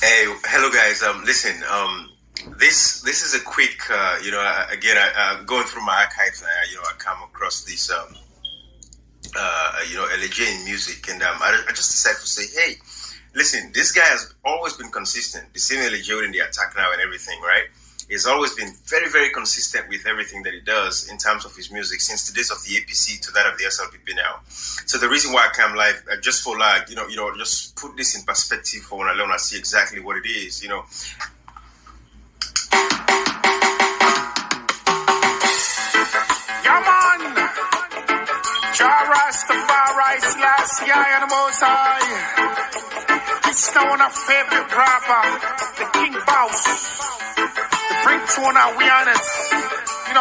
Hey, hello guys. Listen. This is a quick. Again, going through my archives, I come across this. L.A.J in music, and I just decided to say, hey, listen, this guy has always been consistent. The same L.A.J in the attack now and everything, right? He's always been very, very consistent with everything that he does in terms of his music since the days of the APC to that of the SLPP now. So the reason why I come live, just for just put this in perspective for when I learn, I see exactly what it is, Come on! Jah Rastafari Selassie I and the Most High. This is now one of my favorite rapper, the King Boss. The bring tune out, we honest. The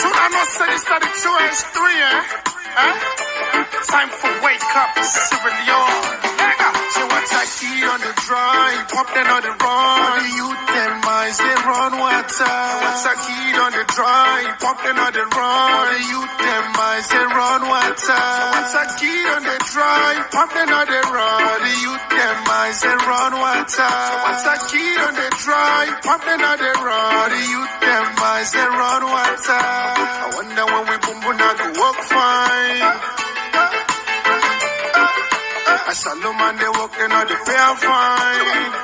tune I know said it's not the 2H3, Time for wake up, Sierra Leone. So what's a key on the drive? Pop them on the run. The youth, them minds, they run water. What's a key on the drive? Pop them on the run. The youth, them minds, they run water. So what's a key on the drive? Pop them on the run. The youth, them minds, they run water. So what's a key on the drive? Pop them on the run. The youth, them minds, they run water. I wonder when we boom boom now go work fine. I saw no man, they walking on the fair fine.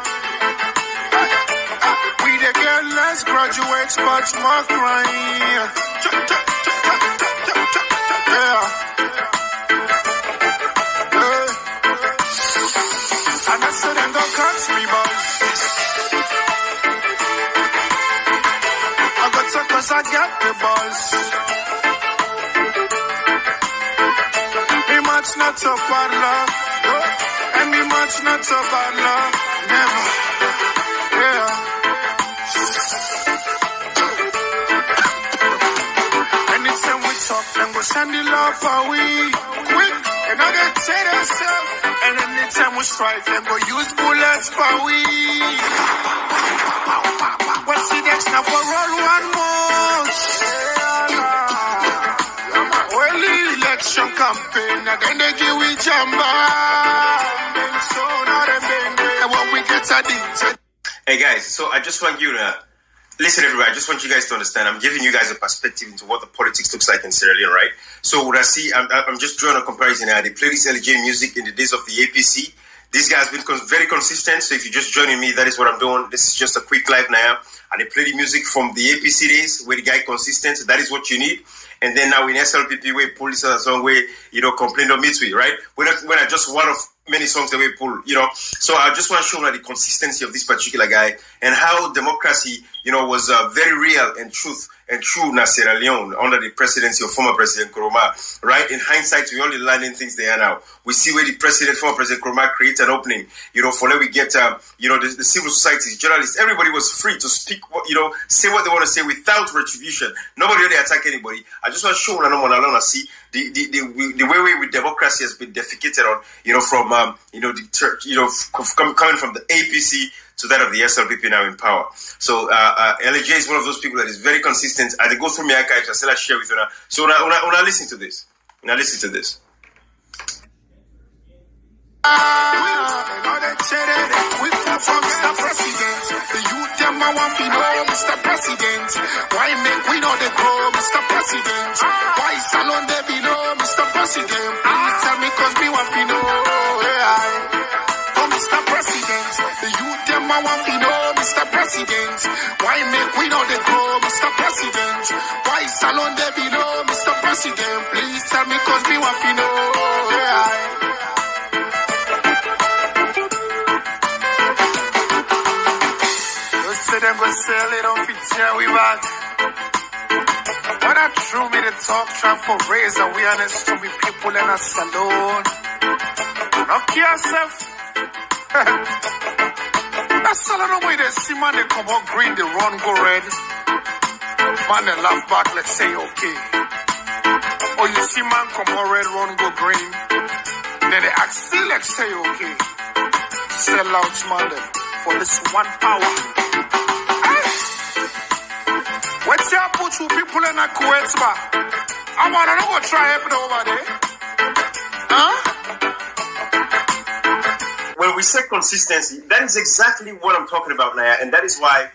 We the girl, let's graduate, spots more crying. Yeah. And I said, them don't catch me, boss. I got to cause I get the balls. Me much not so bad love. And me much not so bad love, never, yeah. Anytime we talk, then go send the love away, quick, and I get say themselves. And anytime we strike, then go use bullets for we. What's the next now for all 1 month? Well, the election campaign, and then they give we jamba. Hey guys, so I just want you to listen, everybody. I just want you guys to understand. I'm giving you guys a perspective into what the politics looks like in Sierra Leone, right? So what I see, I'm just drawing a comparison here. They play this L.A.J music in the days of the APC. This guy's been very consistent. So if you're just joining me, that is what I'm doing. This is just a quick live now. And they play the music from the APC days where the guy consistent. So that is what you need. And then now in SLPP, we pull this song where, complain don't meet me, right? We're not just one of many songs that we pull, So I just want to show the consistency of this particular guy and how democracy, was very real and true in Sierra Leone under the presidency of former President Nkrumah, right? In hindsight, we only learning things there now. We see where the former President Nkrumah created an opening, for let we get, the civil society, journalists, everybody was free to speak, say what they want to say without retribution. Nobody really attack anybody. I just want to show I see the way with democracy has been defecated on, from coming from the APC to that of the SLPP now in power. So L.A.J is one of those people that is very consistent. I go through my archives, I still share with you now. So when I listen to this, We from Mr. President. The youth them I want to know Mr. President. Why make we know they grow Mr. President? Why salon they below Mr. President? Please tell me cause we want to know. Oh Mr. President. The youth them I want to know Mr. President. Why make we know they grow Mr. President? Why salon they below Mr. President? Please tell me cause we want to know. Them go sell it on feature we back. But I true me the talk try for raise awareness to be people in a salon. Knock yourself. That's all I know way they see man they come out green, they run go red. Man they laugh back, let's say okay. Or you see man come out red, run go green. Then they act still let's say okay. Sell out man them for this one power. What's your put you people in a Kuwait bar? I wanna know what try happen over there. Huh? when we say consistency, that is exactly what I'm talking about now, and that is why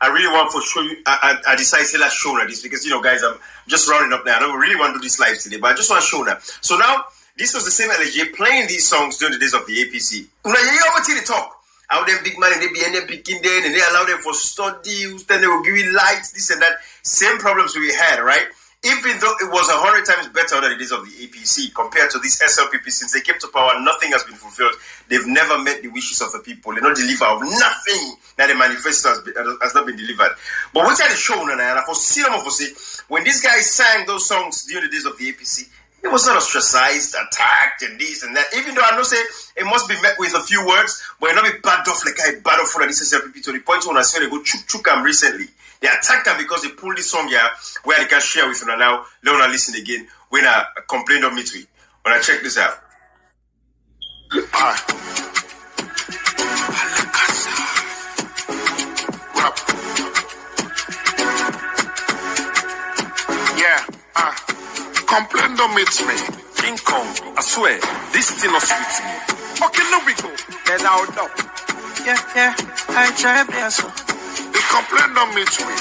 I really want to show you. I decided to let's show this because guys, I'm just rounding up now. I don't really want to do this live today, but I just want to show now. So now this was the same L.A.J playing these songs during the days of the APC. Now you over to the talk. How them big money they be and them picking them, and they allow them for studies. Then they will give you lights, this and that. Same problems we had, right? Even though it was 100 times better than the days of the APC compared to this SLPP, since they came to power, nothing has been fulfilled. They've never met the wishes of the people. They don't deliver of nothing that the manifesto has not been delivered. But what's at the show now? And I foresee them of say when these guys sang those songs during the days of the APC, it was not ostracized, attacked, and this and that. Even though I know say it must be met with a few words, but it not be bad off like I bad off for this SLPP to the point when I say they go chuk recently. They attacked them because they pulled this song here where they can share with you now. Let me listen again when I complained on me to it. When I check this out. Complain don't meet me. King Kong, I swear, this thing not sweet me. Okay, now we go. Then I'll know. Yeah, I try to be so. The complaint don't meet me.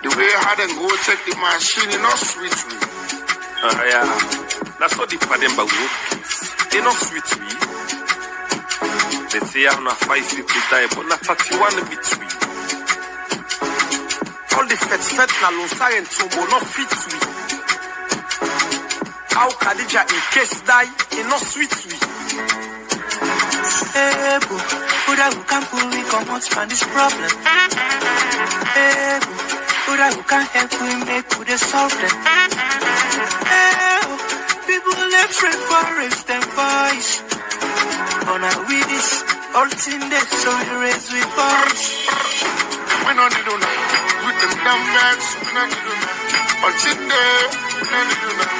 The way I had them go check the machine, it not sweet me. Yeah. That's what the Pademba would. They not sweet me. They say I'm not 5 people die, but not 31 bit sweet. All the fat na losa and tumbo not fit sweet. How Khadija in case die, it not sweet sweet. Hey, boo, who can pull me come out from this problem? Hey, boo, who can help me make we solve them? Hey, boo, people left free for raise them voice. Oh, now we this all thing that so we raise with voice. When on the donut, with them dumb bags, we not the donut. Until there, we not the donut.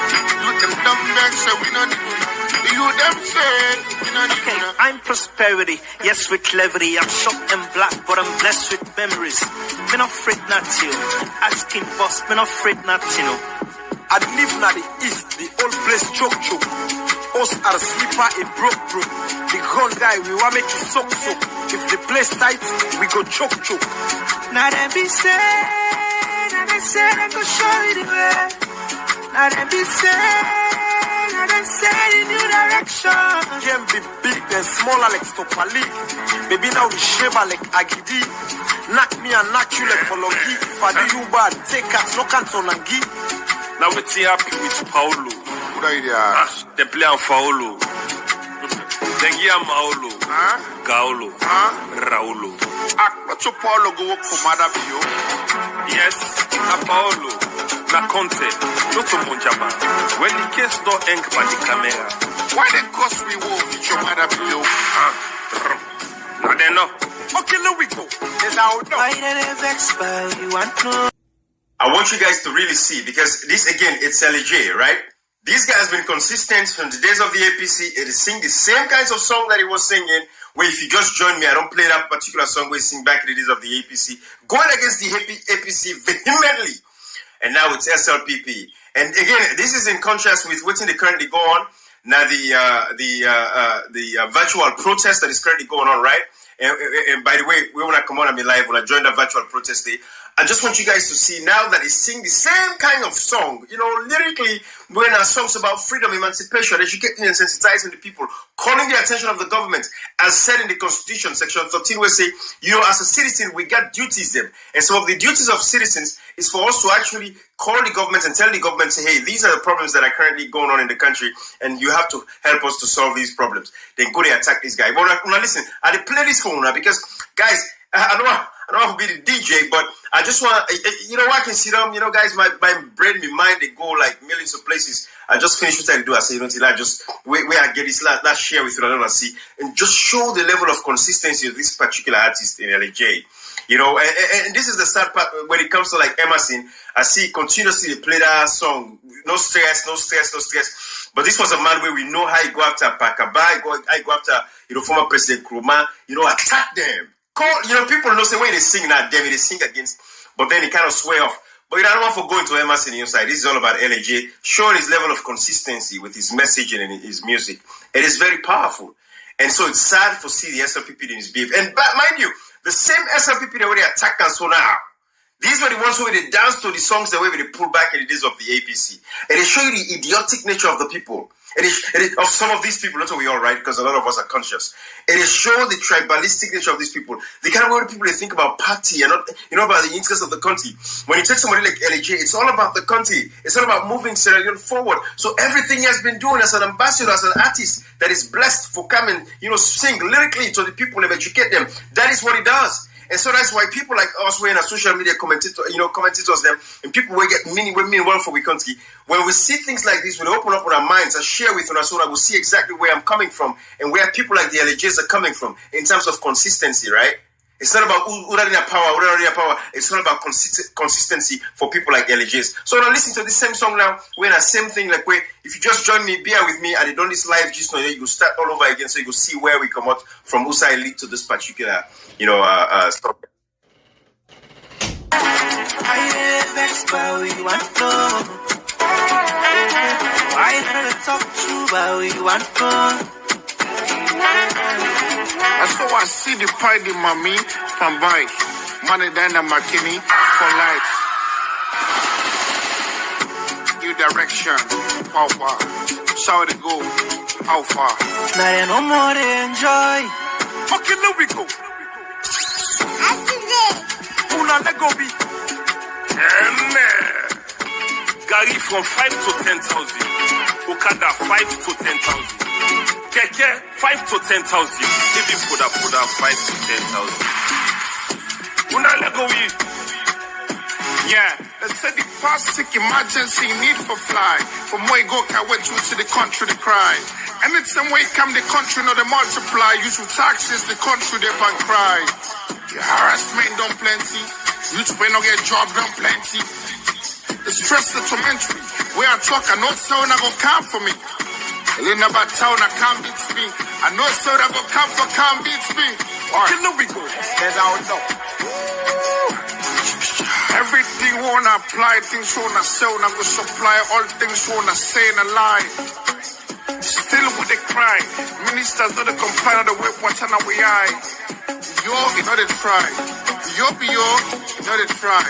With them dumb bags, so we not the donut. You them say, we not the donut. I'm prosperity, yes with cleverity. I'm shocked and black, but I'm blessed with memories. Me not afraid not to. Asking boss, me not afraid not to know. I live na the east, the old place choke. Us are sleeper, a broke. The gun guy, we want make you soak. If the place tight, we go choke. Now them be say, now they say they go show you the way. Now them be say, now they say the new direction. Game be big, then smaller like Stopper League. Baby now we shaver like Agidi. Knock me and knock you like Pologi. If I do you bad, take us, no canton and give. Now we're happy with Paulo. Good idea. They play on Paulo. They give Paulo. Gaulo. Raulo. What's your Paulo go work for Mother Pio? Yes, na Paulo. Na Conte. Not to Monjama. When the case don't end by the camera. Why the cost we work with your Mother Pio? Now they know. Okay, now we go. There's our dog. Why did they vex by you want to? I want you guys to really see because this again, it's L.A.J, right? This guy has been consistent from the days of the APC. It is sing the same kinds of song that he was singing. Where if you just join me, I don't play that particular song where he sing back in the days of the APC, going against the APC vehemently. And now it's SLPP. And again, this is in contrast with what's currently go on. Now the virtual protest that is currently going on, right? And by the way, when I come on me live, when I join the virtual protest day, I just want you guys to see now that he's singing the same kind of song, lyrically, when our songs about freedom, emancipation, educating and sensitizing the people, calling the attention of the government, as said in the Constitution, Section 13, where say, as a citizen, we got duties them. And some of the duties of citizens is for us to actually call the government and tell the government, say, hey, these are the problems that are currently going on in the country, and you have to help us to solve these problems. Then go they attack this guy. But now listen, I play this for now because, guys, I don't want to be the DJ, but I just want to, I can sit down, guys, my brain, my mind, they go like millions of places. I just finished what I do. I say, until I just, where I get this last share with you, I don't want to see, and just show the level of consistency of this particular artist in L.A.J. And this is the sad part when it comes to like Emerson. I see continuously play that song, no stress. But this was a man where we know how he go after Pakaba, I go after, former President Nkrumah, attack them. People know say when they sing that them, they sing against, but then he kind of swear off. But I don't want to go into Emerson inside. This is all about L.A.J. showing his level of consistency with his messaging and his music. It is very powerful. And so it's sad to see the SLPP misbehave. And mind you, the same SLPP that they attacked us so now. These were the ones who they danced to the songs the way they pulled back in the days of the APC. And they show you the idiotic nature of the people. Of some of these people, not we all right, because a lot of us are conscious. It is show the tribalistic nature of these people. The kind of way people they think about party and not, about the interests of the country. When you take somebody like L.A.J, it's all about the country. It's all about moving Sierra Leone forward. So everything he has been doing as an ambassador, as an artist that is blessed for coming, sing lyrically to the people and educate them. That is what he does. And so that's why people like us, we're in a social media commentators them, and people will get mean well for we country. When we see things like this, we open up our minds and share with us so that we'll see exactly where I'm coming from and where people like the L.A.Js are coming from in terms of consistency, right? It's not about who power. It's not about consistency for people like L.A.Js. So now listen to this same song now. We're in the same thing. Like if you just join me, bear with me, and they done this live, just know you start all over again, so you will see where we come out from Usai lead to this particular, stop. And so I see the party mommy from bike, money down the McKinney for life. New direction, how far? How to go? How far? Now no more to enjoy. Okay, now we go. Una let go be. Gary from 5 to 10,000. Okada 5 to 10,000. Keke 5 to 10,000. Even Buddha 5 to 10,000. Una let go be. Yeah, they said the plastic emergency need for fly. From where you go, can wait to the country to cry. Anytime we come, the country know they multiply. Use taxes, the country they ban cry. The harassment done plenty. YouTube ain't no get job done plenty. The stress, the tormentary. Where I talk, I know someone I go come for me. It ain't about town, I can't beat me. I know someone I go come for, can't beat me. Okay, now we go. Then I will know. Everything wanna apply, things wanna sell, I go supply, all things wanna say and a lie. Still with the cry. Ministers know they comply on the way, watch out we eye. Yo, you know they try. Yo, you know they try.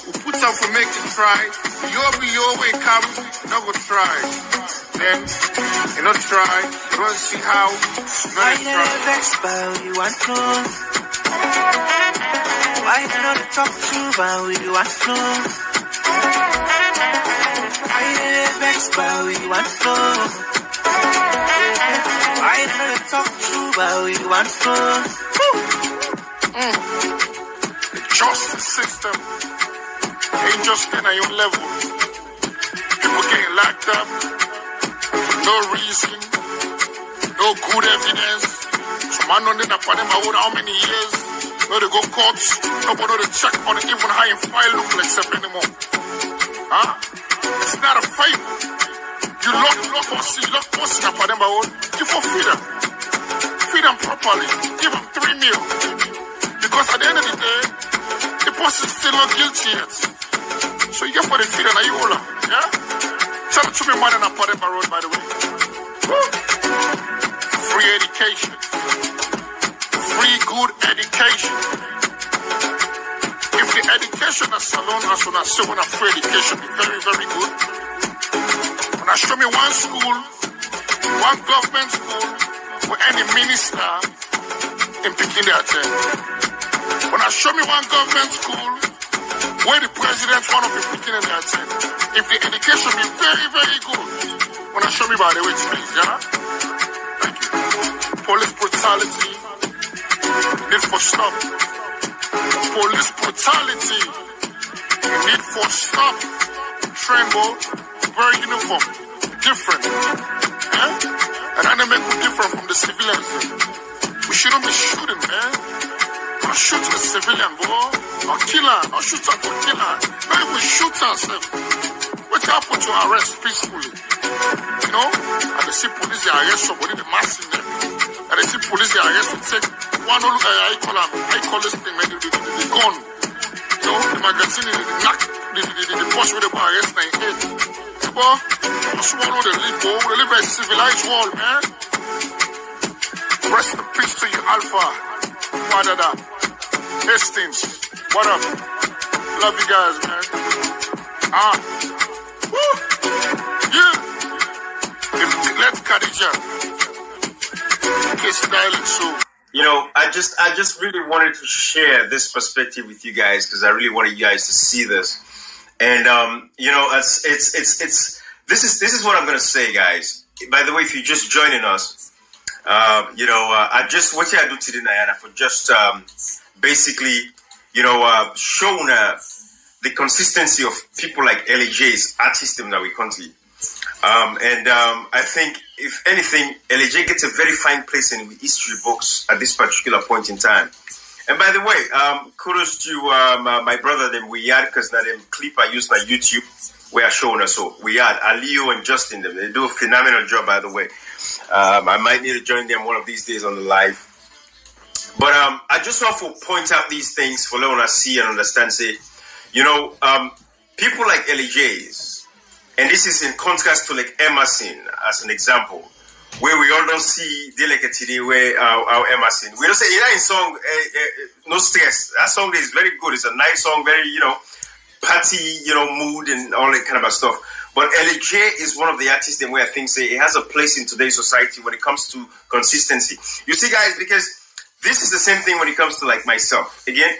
We put out for make it try. Yo, we come, no go try. Then, you know try, you don't see how, you know they try. You want to? Why not talk to about you want to? I vex about you want to. Why not talk to about you want to? The justice system ain't just been at your level. People getting locked up for no reason, no good evidence. So man on the how many years? No, they go courts. Nobody know they check on it, even how your file look like stuff anymore. Huh? It's not a favor. You lock us in Apadema. Give for freedom. Feed them properly. Give them 3 meals. Because at the end of the day, the person is still not guilty yet. So you get for the freedom, are you all? Yeah? Tell it to me, man, in Apadema Road, by the way. Woo. Free education. Free good education. If the education is alone, as when I say when I free education be very, very good. When I show me one school, one government school, where any minister in Peking they attend. When I show me one government school, where the president, one of the Peking they attend. If the education be very, very good, when I show me by the way, please, yeah? Thank you. Police brutality. Need for stop. Police brutality. Need for stop. Tremble. Wear uniform. Different. Yeah? And I make them different from the civilians. We shouldn't be shooting, man. Not shoot a civilian, boy. Not kill her. Not shoot her for kill her. Not even shoot herself. What happened to arrest peacefully? You know? And they see police, they arrest somebody, they massing them. And they see police, they arrest to take one I call this thing, man, the gun. You know, the magazine, the knock. the push with the bar, yes, thing. Hey, boy, I swallow the live, boy. The live a civilized world, man. Rest in peace to you, Alpha. Wadada. Hastings. What up? Love you guys, man. Woo. Yeah. Let's Khadija. Kiss dialing soon. You know, I just really wanted to share this perspective with you guys because I really wanted you guys to see this. And you know, this is what I'm gonna say, guys. By the way, if you're just joining us, you know, I just what I do today, Nayana, for just basically, you know, showing the consistency of people like L.A.J's artism that we currently. I think, if anything, L.A.J gets a very fine place in the history books at this particular point in time. And by the way, kudos to my brother, them Wiyad, because that clip I used on YouTube, where I showing us. So Wiyad, Aliyo, and Justin, them, they do a phenomenal job, by the way. I might need to join them one of these days on the live. But I just want to point out these things for Leona see and understand. Say, you know, people like L.A.J's. And this is in contrast to like Emerson as an example, where we all don't see today where our Emerson. We don't say in song, no stress. That song is very good. It's a nice song, very, you know, party, you know, mood and all that kind of stuff. But L.A.J is one of the artists where I think say it has a place in today's society when it comes to consistency. You see, guys, because this is the same thing when it comes to like myself. Again,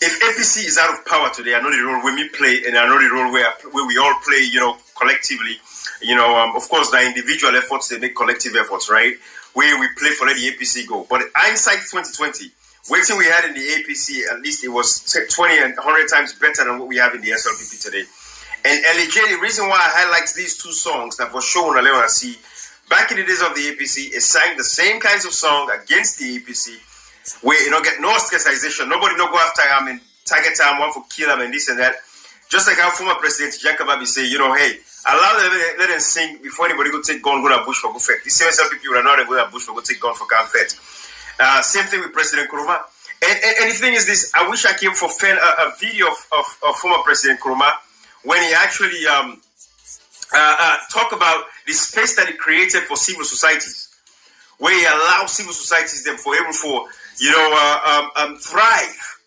if APC is out of power today, I know the role where we play, and I know the role where we all play, you know, collectively. You know, of course, the individual efforts, they make collective efforts, right? Where we play for let the APC go. But hindsight 2020, waiting we had in the APC, at least it was 20 and 100 times better than what we have in the SLPP today. And L.A.J, the reason why I highlight these two songs that was shown on Leona C, back in the days of the APC, it sang the same kinds of song against the APC, where you know get no stressization, nobody no go after him and target him, one for kill him and this and that. Just like our former president Jankababi say, you know, hey, allow them, let them sing before anybody go take gun, go to bush for go fete. This same SLPP will not go to bush for go take gun for can fete. Same thing with President Nkrumah. And the thing is this, I wish I came for a video of former President Nkrumah when he actually talk about the space that he created for civil societies, where he allows civil societies them for able for, you know, thrive.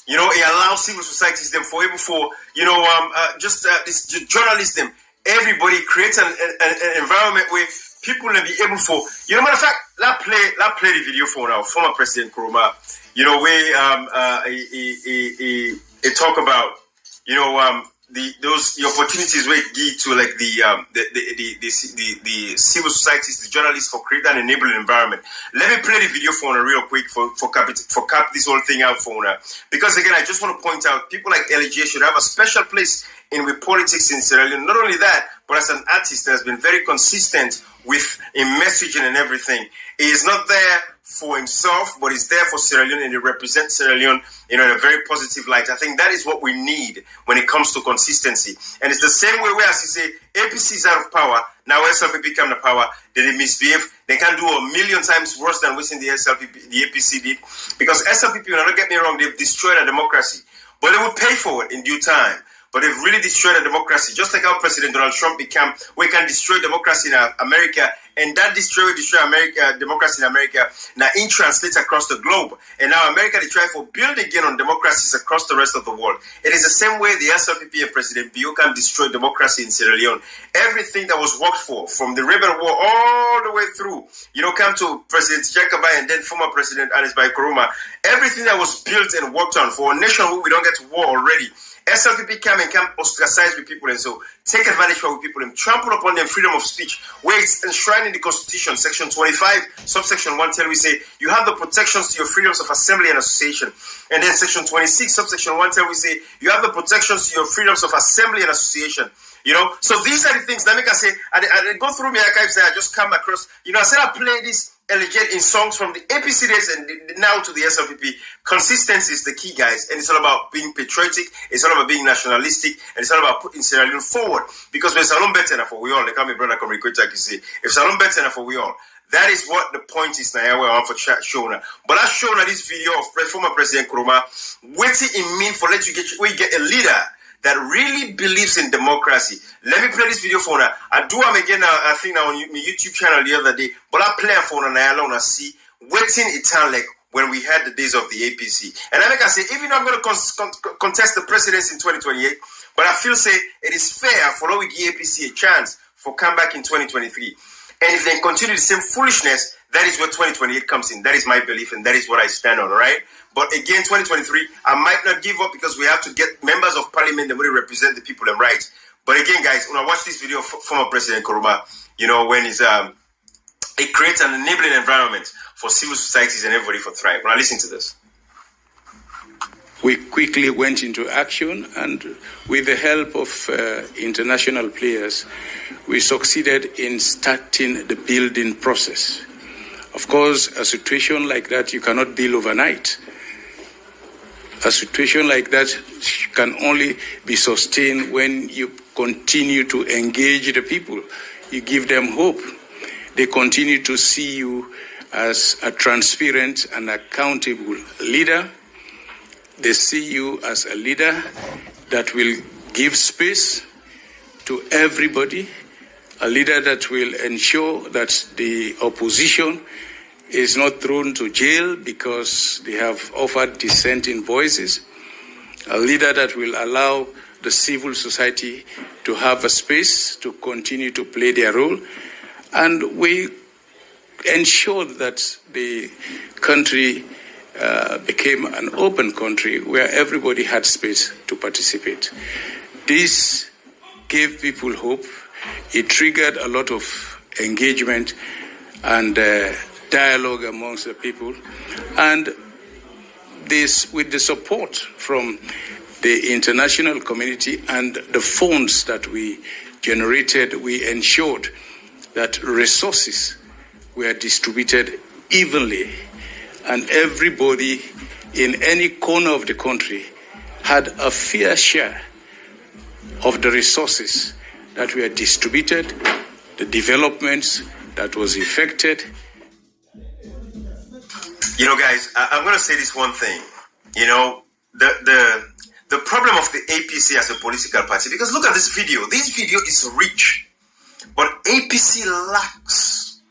You know, he allows civil societies them for able for, you know, this journalism. Everybody creates an environment where people will be able for, you know, matter of fact, let's play the video for now, former President Nkrumah, you know, where he talk about, you know, the opportunities where it give to like the civil societies, the journalists for creating an enabling environment. Let me play the video for her real quick for cap this whole thing out for her. Because again, I just want to point out people like L.A.J should have a special place in with politics in Sierra Leone. Not only that, but as an artist that has been very consistent with in messaging and everything. He is not there for himself, but he's there for Sierra Leone, and he represents Sierra Leone, you know, in a very positive light. I think that is what we need when it comes to consistency. And it's the same way where, as you say, APC is out of power. Now SLPP come to power, then they misbehave. They can do 1,000,000 times worse than what's in the SLPP, the APC did. Because SLPP, don't get me wrong, they've destroyed a democracy. But they will pay for it in due time. But they've really destroyed a democracy, just like how President Donald Trump became. We can destroy democracy in America, and that destroy America, democracy in America. Now, in translates across the globe, and now America they try to build again on democracies across the rest of the world. It is the same way the SLPP and President Bio can destroy democracy in Sierra Leone. Everything that was worked for, from the Rebel War all the way through, you know, come to President Jakabai and then former President Alice Nkrumah. Everything that was built and worked on for a nation where we don't get to war already. SLPP come ostracize with people and so take advantage of people and trample upon their freedom of speech, where it's enshrined in the Constitution, Section 25, subsection 1 tell we say you have the protections to your freedoms of assembly and association. And then Section 26, subsection 1 tell we say you have the protections to your freedoms of assembly and association. You know, so these are the things that make us say, I go through my archives and I just come across, you know, I said I play this L.A.J in songs from the APC days and now to the SLPP. Consistency is the key, guys, and it's all about being patriotic, it's all about being nationalistic, and it's all about putting Sierra Leone forward. Because when Salon better enough for we all, like how my brother Komriko can say, if Salon better enough for we all, that is what the point is now. We're on for Shona. But I shown this video of former President Nkrumah, waiting in mean for let you get a leader that really believes in democracy. Let me play this video for now. I do them again, I think, now on my YouTube channel the other day, but I play for now and I see waiting it sound like when we had the days of the APC. And like I say, even though I'm going to contest the presidency in 2028, but I feel say it is fair for we give APC a chance for comeback in 2023. And if they continue the same foolishness, that is where 2028 comes in. That is my belief, and that is what I stand on, all right? But again, 2023, I might not give up because we have to get members of parliament that will represent the people and rights. But again, guys, when I watch this video of former President Nkrumah, when he's it creates an enabling environment for civil societies and everybody for thrive. Now listen to this. We quickly went into action, and with the help of international players, we succeeded in starting the building process. Of course, a situation like that you cannot build overnight. A situation like that can only be sustained when you continue to engage the people. You give them hope. They continue to see you as a transparent and accountable leader. They see you as a leader that will give space to everybody, a leader that will ensure that the opposition is not thrown to jail because they have offered dissenting voices, a leader that will allow the civil society to have a space to continue to play their role. And we ensured that the country became an open country where everybody had space to participate. This gave people hope. It triggered a lot of engagement and dialogue amongst the people. And this, with the support from the international community and the funds that we generated, we ensured that resources were distributed evenly, and everybody in any corner of the country had a fair share of the resources that were distributed, the developments that was effected. Guys, I'm going to say this one thing. The problem of the APC as a political party, because look at this video. This video is rich, but APC lacks.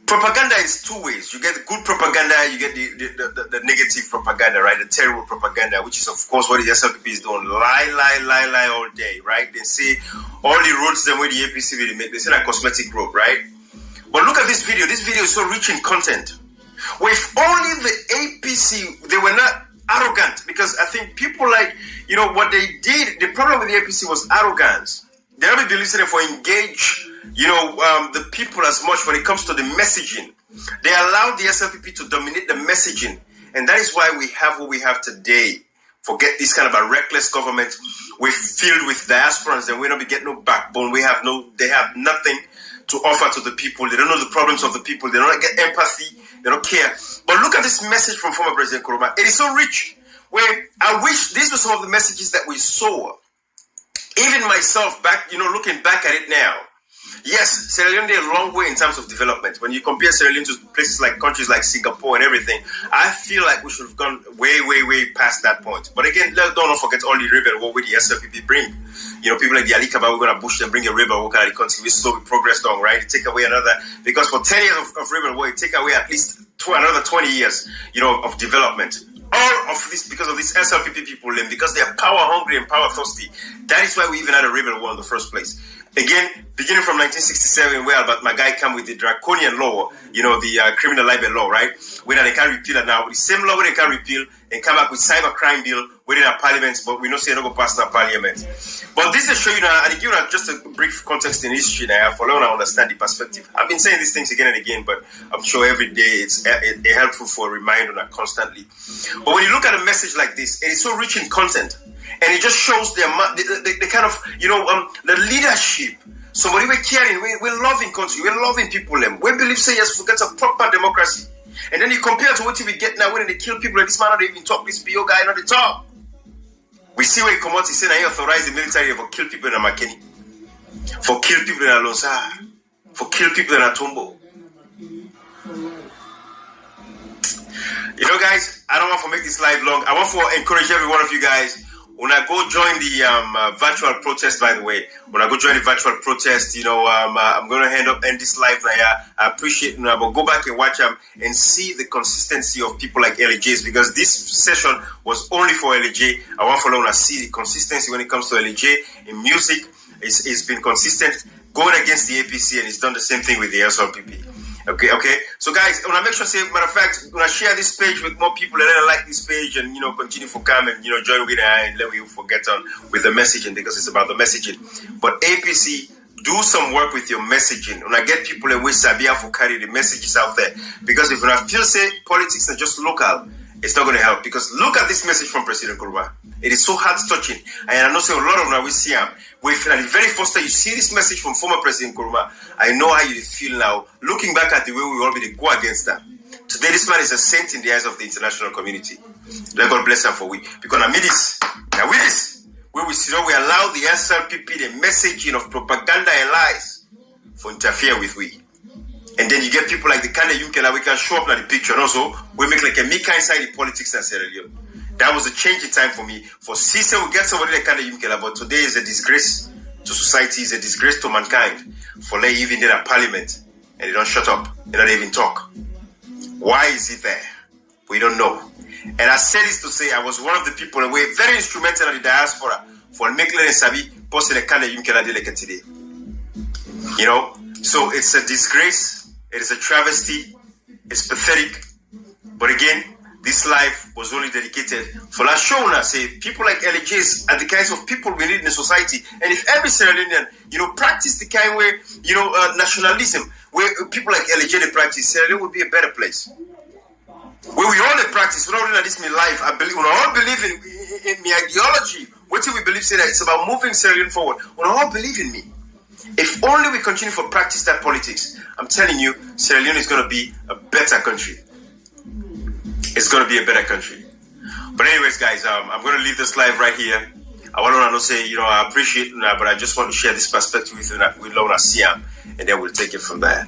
Propaganda is two ways. You get the good propaganda, you get the negative propaganda, right? The terrible propaganda, which is, of course, what the SLPP is doing. Lie all day, right? They say all the roads them where the APC will make. They say that cosmetic road, right? But look at this video. This video is so rich in content. With only the APC, they were not arrogant, because I think people what they did, the problem with the APC was arrogance. They haven't been listening for engage, the people as much when it comes to the messaging. They allowed the SLPP to dominate the messaging. And that is why we have what we have today. Forget this kind of a reckless government. We're filled with diasporans and we don't get no backbone. They have nothing to offer to the people. They don't know the problems of the people. They don't get empathy. They don't care. But look at this message from former President Nkrumah. It is so rich. Where I wish these were some of the messages that we saw. Even myself, looking back at it now. Yes, Sierra Leone did a long way in terms of development. When you compare Sierra Leone to places like countries like Singapore and everything, I feel like we should have gone way, way, way past that point. But again, don't forget all the rebel war with the SLPP bring. People like the Ali Kaba, we're going to push them, bring a rebel war kind of country. We slowly progressed on, right? Take away another, because for 10 years of rebel war, it take away at least another 20 years, of development. All of this because of these SLPP people, and because they are power hungry and power thirsty. That is why we even had a rebel war in the first place. Again, beginning from 1967, but my guy came with the draconian law, the criminal libel law, right? Where they can't repeal it now. The same law where they can't repeal, and come back with cyber crime bill within our parliament, but we don't say no go past our parliament. But this is show you now, and give you just a brief context in history now, for now I understand the perspective. I've been saying these things again and again, but I'm sure every day it's helpful for a reminder now constantly. But when you look at a message like this, it is so rich in content, and it just shows the kind of, the leadership. Somebody we're caring, we're loving country, we're loving people, we believe, say yes, forget a proper democracy. And then you compare to what we get now when they kill people, and this man not even talk, this BO guy not the talk. We see where he come out, he said, I authorize the military for kill people in a Makeni, for kill people in a Lonsar, for kill people in a Tombo. Guys, I don't want to make this live long. I want to encourage every one of you guys. when I go join the virtual protest, by the way, when I go join the virtual protest, I'm going to end this live now. I appreciate it. But go back and watch them and see the consistency of people like L.A.J's, because this session was only for L.A.J. I want to see the consistency when it comes to L.A.J. in music. It's been consistent going against the APC, and he's done the same thing with the SLPP. Okay. So guys, when I make sure, matter of fact, when I share this page with more people, and then I like this page, and continue for come and join with and let me forget on with the messaging, because it's about the messaging. But APC, do some work with your messaging. When I get people in which Sabia for carry the messages out there, because if when I feel say politics are just local, it's not going to help. Because look at this message from President Kuruma. It is so heart-touching, and I know say a lot of them we see him. At the very first time you see this message from former President Kuruma, I know how you feel now, looking back at the way we all be go against that. Today, this man is a saint in the eyes of the international community. Let God bless him for we. Because now with this, where we see we allow the SLPP, the messaging of propaganda and lies, for interfere with we. And then you get people like the kind of Yunkela, we can show up in the picture, and also we make like a Mika inside the politics in Sierra Leone. That was a change in time for me. For Cisse, we get somebody like kind of Yunkela, but today is a disgrace to society, is a disgrace to mankind. For they even in a parliament and they don't shut up, they don't even talk. Why is it there? We don't know. And I say this to say I was one of the people who were very instrumental in the diaspora for making and Sabi posting a kind of Yunkela like today. So it's a disgrace, it is a travesty, it's pathetic. But again, this life was only dedicated for La Shona. Say people like L.A.J's are the kinds of people we need in the society. And if every Sierra Leonean, practice the kind where, nationalism, where people like L.A.J they practice, Sierra Leone would be a better place. Where we all practice, we don't know this my life. I believe, we all believe in my ideology. What do we believe? Say that it's about moving Sierra Leone forward. We all believe in me. If only we continue to practice that politics, I'm telling you, Sierra Leone is going to be a better country. It's going to be a better country. But anyways, guys, I'm going to leave this live right here. I want to say, I appreciate it, but I just want to share this perspective with Lona Siam, and then we'll take it from there.